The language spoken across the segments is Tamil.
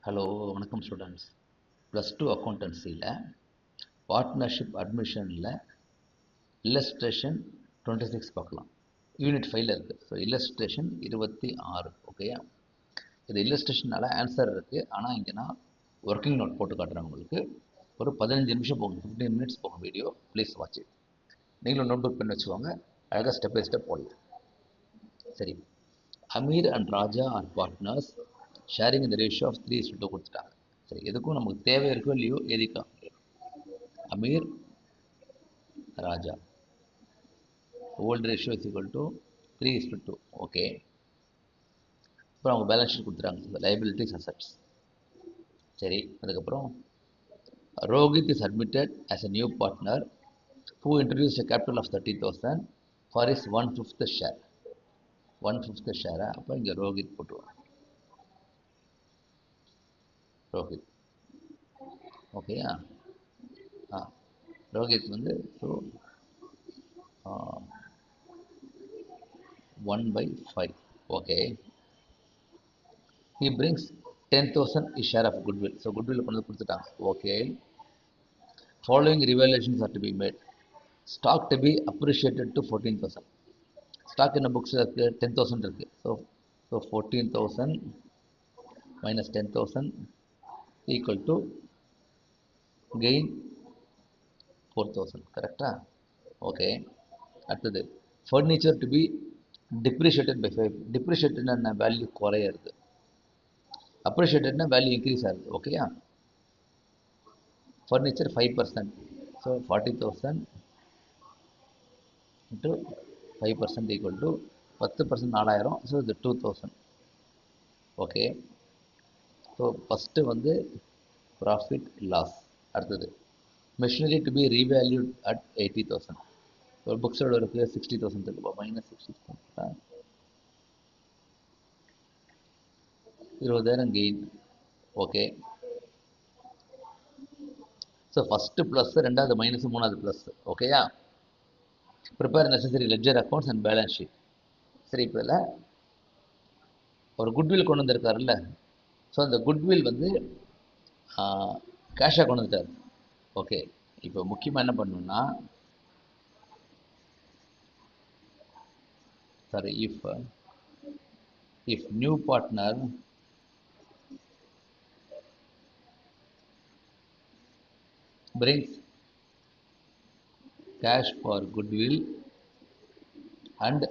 ஹலோ வணக்கம் ஸ்டூடெண்ட்ஸ். +2 அக்கௌண்டன்சியில் பார்ட்னர்ஷிப் அட்மிஷனில் இல்லஸ்ட்ரேஷன் 26 பார்க்கலாம். யூனிட் 5ல் இருக்குது. So illustration 26. ஓகேயா? இது இல்லஸ்ட்ரேஷனால் ஆன்சர் இருக்குது. ஆனால் இங்கே நான் ஒர்க்கிங் நோட் போட்டு காட்டுறேன் உங்களுக்கு. ஒரு 15 நிமிஷம் போகும், 15 மினிட்ஸ் போகும் வீடியோ. Please watch it. நீங்களும் நோட் புக் பண்ணி வச்சுக்கோங்க. அழகாக ஸ்டெப் பை ஸ்டெப் போடலாம். சரி, Amir and Raja are partners sharing இந்த ரேஷியோ ஆஃப் 3:2 கொடுத்துட்டாங்க. சரி, எதுக்கும் நமக்கு தேவை இருக்கோ இல்லையோ எதுக்கா Amir Raja old ratio is equal to 3:2. Okay, அப்புறம் அவங்க பேலன்ஸ் ஷீட் கொடுத்துட்டாங்க, லைபிலிட்டிஸ் அசெட்ஸ். சரி, அதுக்கப்புறம் Rohit is admitted as a new partner who introduce a capital of 30,000 for is 1/5 share. 1/5 ஷேரை அப்போ இங்கே ரோஹித் போட்டுருவாங்க. ரோஹித். ஓகேயா? ரோஹித் வந்து so 1/5. Okay, he brings 10,000 is share of goodwill. So goodwill கொண்டு கொடுத்துட்டாங்க. Okay, following revaluations are to be made. Stock to be appreciated to 14,000. Stock in the books இருக்கு 10,000 இருக்கு. So 14,000 minus 10,000 equal to gain 4,000. கரெக்டா? ஓகே, அடுத்தது furniture to be depreciated by 5. depreciated என்ன வேல்யூ குறைய இருக்கு, அப்ரிஷியேட்டட்னா வேல்யூ இன்க்ரீஸ் ஆகுது. ஓகேயா? Furniture 5%. So 40,000 into 5% equal to 10% 4,000. So இது 2,000. ஓகே, ஸோ ஃபஸ்ட்டு வந்து ப்ராஃபிட் லாஸ். அடுத்தது மெஷினரி டு பி ரீவேல்யூட் அட் 80,000. ஒரு புக்ஸோட இருக்குது 60,000 இருக்குப்பா, minus 60,000 20,000 gain. Okay, so first plus, ரெண்டாவது மைனஸ், மூணாவது ப்ளஸ். ஓகேயா? Prepare necessary ledger accounts and balance sheet. சரி, இப்போ இதில் ஒரு குட்வில் கொண்டு வந்திருக்காருல்ல, ஸோ அந்த குட்வில் வந்து கேஷாக கொண்டு வந்துட்டார். ஓகே, இப்போ முக்கியமாக என்ன பண்ணணும்னா, sorry, if new partner brings cash for goodwill and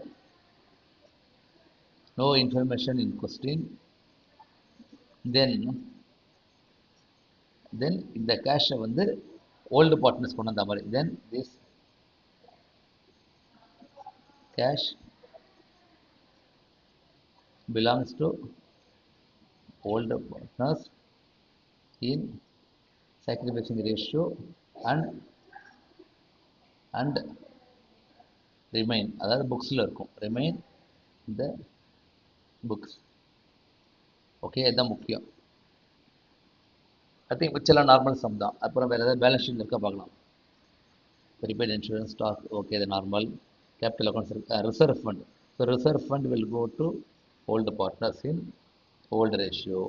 no information in question, then இந்த கேஷை வந்து ஓல்டு பார்ட்னர்ஸ் கொண்டு வந்த மாதிரி, then this cash belongs to older partners in sacrificing ratio and remain, அதாவது புக்ஸில் இருக்கும், remain the books. ஓகே, இதுதான் முக்கியம். ஐ திங்க் மிச்செல்லாம் நார்மல் சம் தான். அப்புறம் வேறு ஏதாவது பேலன்ஸ் ஷீட் இருக்கா பார்க்கலாம். ப்ரீபெய்ட் இன்சூரன்ஸ், ஸ்டாக், ஓகே, இது நார்மல். கேபிட்டல் அக்கௌண்ட்ஸ் இருக்கு. Reserve fund. So reserve fund will go to old partners in old ratio.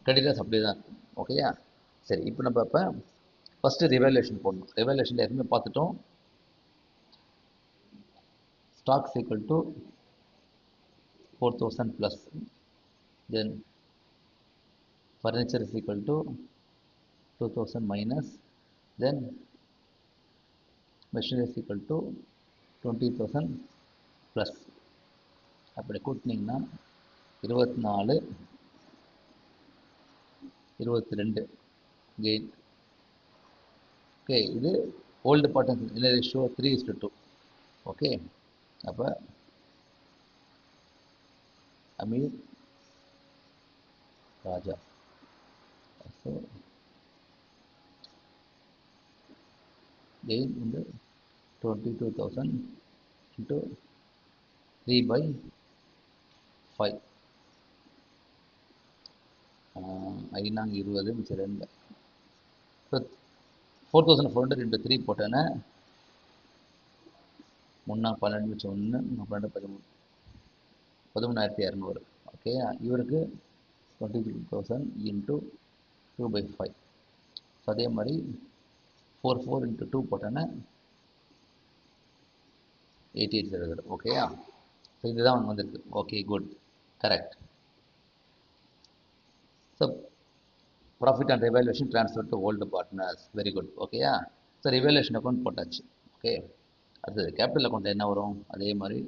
Creditors அப்படி தான் இருக்கும். ஓகேயா? சரி, இப்போ நம்ம இப்போ ஃபஸ்ட்டு ரிவாலுவேஷன் போடணும். ரிவாலுவேஷன் ஏற்கனவே பார்த்துட்டோம். Stocks equal to 4,000 plus, then furniture is equal to 2,000 minus, then machinery is equal to 20,000 plus. அப்படி கூட்டினீங்கன்னா 24, 22 கெயின். ஓகே, இது ஓல்டு பார்ட்னர்ஸ் இந்த ரேஷியோ 3:2. ஓகே, அப்போ அமீர் ராஜா, ஸோ கெயின் வந்து 22,000 இன்ட்டு 3/5. 5 மிச்சம் 2. ஸோ 4,400 இன்ட்டு 3 போட்டேன்னா 3 12 மிச்சம் 1, 12 13, 13,200. ஓகே, இவருக்கு 23,000 இன்ட்டு 2/5. ஸோ அதே மாதிரி 4 இன்ட்டு 2 போட்டோன்னா 8800. ஓகேயா? ஸோ இதுதான் வந்திருக்கு. Okay, good, correct. So profit and revolution transfer to old partners. Very good. ஓகேயா? ஸோ ரிவாலுவேஷன் அக்கௌண்ட் போட்டாச்சு. ஓகே, அது கேபிட்டல் அக்கௌண்ட் என்ன வரும்? அதே மாதிரி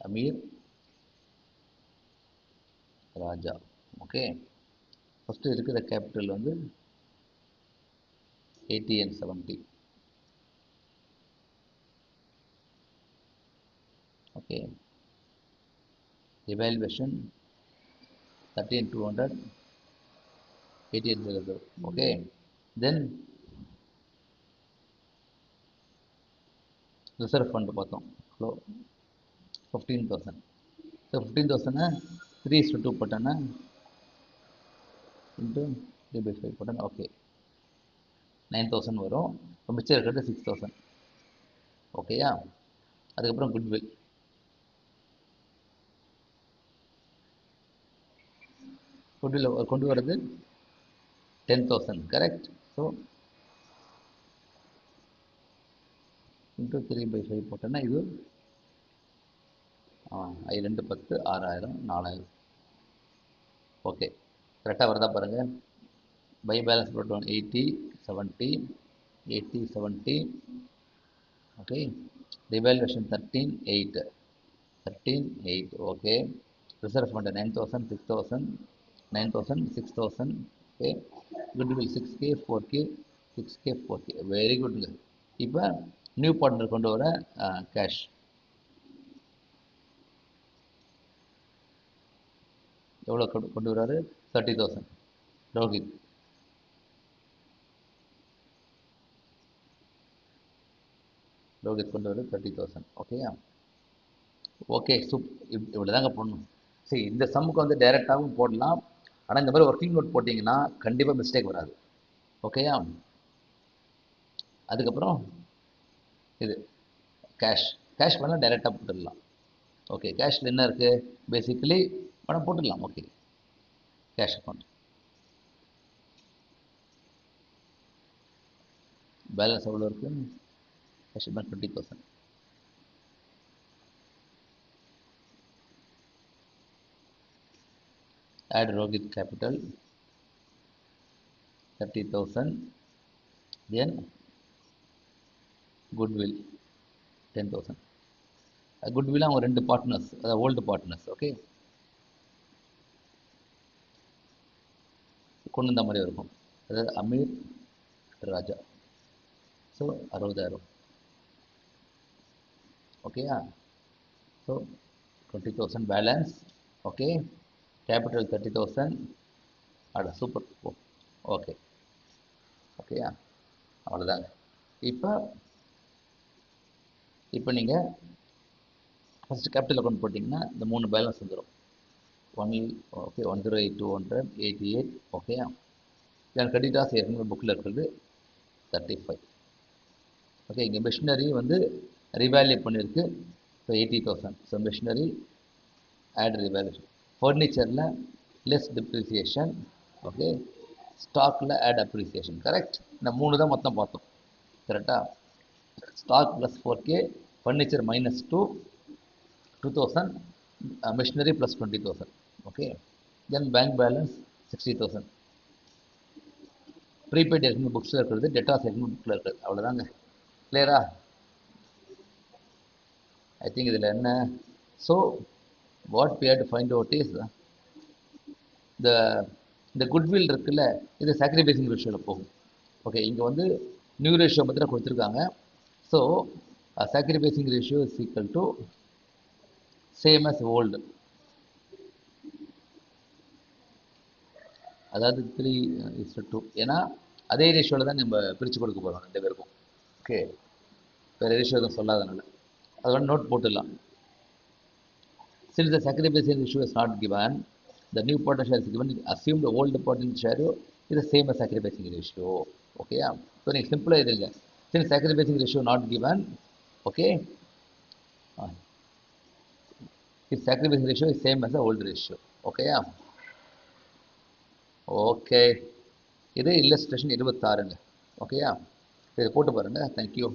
அமீர் ராஜா. ஓகே, ஃபஸ்ட்டு இருக்கிற கேபிட்டல் வந்து 80 and 70. Okay, evaluation 13,200, 8800. Okay, then reserve fund பார்த்தோம். ஃப்ளோ 15,000. ஸோ 15,000 3:2 போட்டோன்னா இன்ட்டு 3/5 போட்டோன்னா ஓகே 9,000 வரும். இப்போ மிச்சம் இருக்கிறது 6,000. ஓகேயா? அதுக்கப்புறம் குட்வில். குட்வில் கொண்டு வர்றது 10,000. கரெக்ட். ஸோ இன்ட்டு 3/5 போட்டோன்னா இது 2 10 6,000 4,000. ஓகே, கரெக்டாக வருதா பாருங்கள். பை பேலன்ஸ் போட்டோம் 80 70 80 70. Okay, revaluation 13,800. 13,800. Okay, reserve fund 9,000 6,000 9,000 6,000. Okay, goodwill 6K 4K 6K 4K. Very குட்ங்க. இப்போ நியூ பார்ட்னர் கொண்டு வர கேஷ் எவ்வளோ கொண்டு வராரு? 30,000. ரோஹித். ரோஹித் கொண்டு வர 30,000. ஓகேயா? ஓகே, இவ்வளோ தாங்க போடணும். சரி, இந்த சம்முக்கு வந்து டைரெக்டாகவும் போடலாம். ஆனால் இந்த மாதிரி ஒர்க்கிங் நோட் போட்டிங்கன்னா கண்டிப்பாக மிஸ்டேக் வராது. ஓகேயா? அதுக்கப்புறம் இது கேஷ் பண்ணால் டைரெக்டாக போட்டுடலாம். ஓகே, கேஷில் என்ன இருக்குது? பேசிக்கலி பணம் போட்டுடலாம். ஓகே, கேஷ் அக்கௌண்ட் பேலன்ஸ் எவ்வளோ இருக்குது? Cash balance 20,000. add Rohit capital 30,000. then goodwill 10,000. goodwill அவங்க ரெண்டு பார்ட்னர்ஸ், அதாவது ஓல்டு பார்ட்னர்ஸ். ஓகே, கொண்டு வந்த மாதிரி இருக்கும். அதாவது அமீர் ராஜா. ஸோ 60,000. ஓகேயா? So 20,000 balance. Okay, capital 30,000. அட சூப்பர். ஓகே, ஓகேயா? அவ்வளோதாங்க. இப்போ நீங்கள் ஃபஸ்ட்டு கேபிட்டல் அக்கௌண்ட் போட்டிங்கன்னா இந்த 3 பேலன்ஸ் வந்துடும். 1 ஓகே 108,200 88. ஓகேயா? இதில் கிரெடிட்டாஸ் ஏற்கனவே புக்கில் இருக்கிறது 35. ஓகே, இங்கே மிஷினரி வந்து ரிவேல்யூ பண்ணியிருக்கு. So 80,000. So machinery add revaluation. ஃபர்னிச்சரில் லெஸ் டிப்ரிசியேஷன். ஓகே, ஸ்டாக்கில் ஆட் அப்ரிசியேஷன். கரெக்ட். இந்த 3 தான் மொத்தம் பார்த்தோம். கரெக்டாக? Stock plus 4K, furniture -2 2,000, machinery plus 20,000. Okay, then bank balance 60,000. Prepaid ஏற்கனவே புக்ஸில் இருக்கிறது, டெட்டாஸ் ஏற்கனவே புக்கில் இருக்கிறது. அவ்வளோதாங்க. கிளியரா? ஐ திங்க் இதில் என்ன? So what we have to find out is இந்த குட்வில் இருக்குல்ல, இது சாக்ரிஃபைசிங் ரேஷியோவில் போகும். ஓகே, இங்கே வந்து நியூ ரேஷியோ பற்றி தான் கொடுத்துருக்காங்க. So sacrificing ratio is equal to same as old. அதாவது 3:2. ஏன்னா அதே ரேஷியோவில் தான் நம்ம பிரித்து கொடுக்க போகிறோம் 2 பேருக்கும். ஓகே, வேறு ரேஷியோ எதுவும் சொல்லாதனால அதோட நோட் போட்டுடலாம். Since the sacrificing ratio is not given, the new partner share is given. Assume the old partner share is the same as sacrificing ratio. Okay, so next simple idea. Since sacrificing ratio not given, okay, Its sacrifice ratio is same as the old ratio. ஓகேயா? ஓகே. இது இல்லஸ்ட்ரேஷன் 26ங்க. ஓகேயா? இதை போட்டு பாருங்க. தேங்க்யூ.